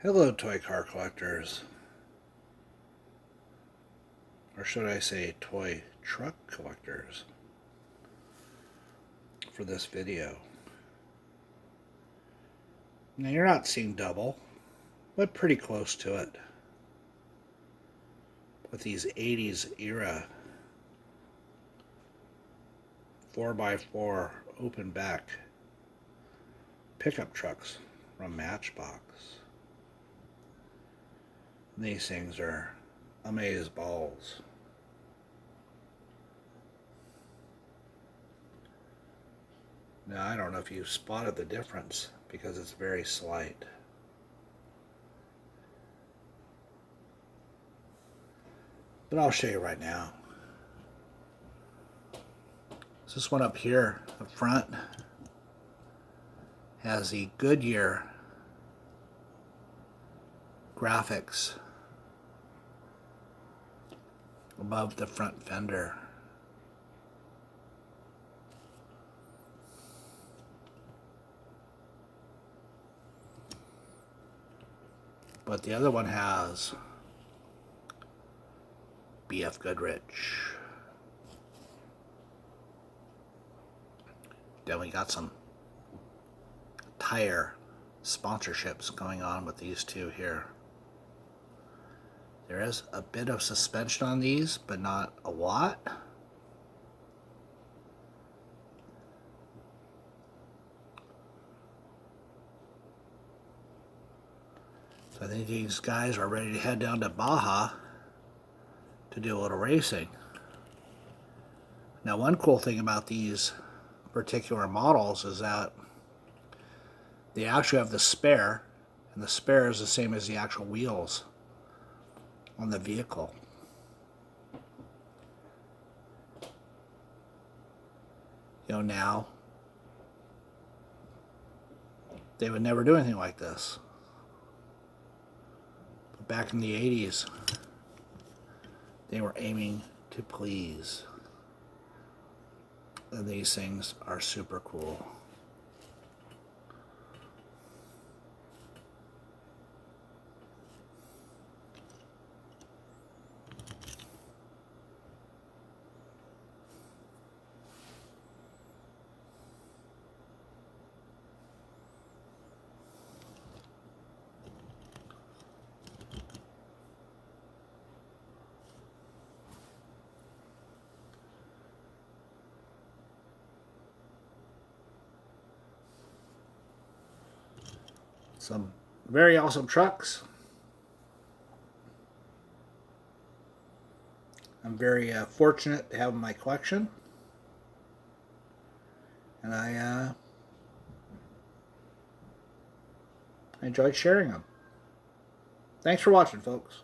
Hello, toy car collectors. Or should I say toy truck collectors for this video. Now, you're not seeing double, but pretty close to it. With these 80s era 4x4 open back pickup trucks from Matchbox. These things are amaze balls. Now, I don't know if you spotted the difference because it's very slight. But I'll show you right now. So this one up here, up front, has the Goodyear graphics above the front fender. But the other one has BF Goodrich. Then we got some tire sponsorships going on with these two here. There is a bit of suspension on these, but not a lot. So I think these guys are ready to head down to Baja to do a little racing. Now, one cool thing about these particular models is that they actually have the spare, and the spare is the same as the actual wheels on the vehicle. You know, now they would never do anything like this. But back in the 80s, they were aiming to please. And these things are super cool. Some very awesome trucks. I'm very fortunate to have them in my collection, and I enjoyed sharing them. Thanks for watching, folks.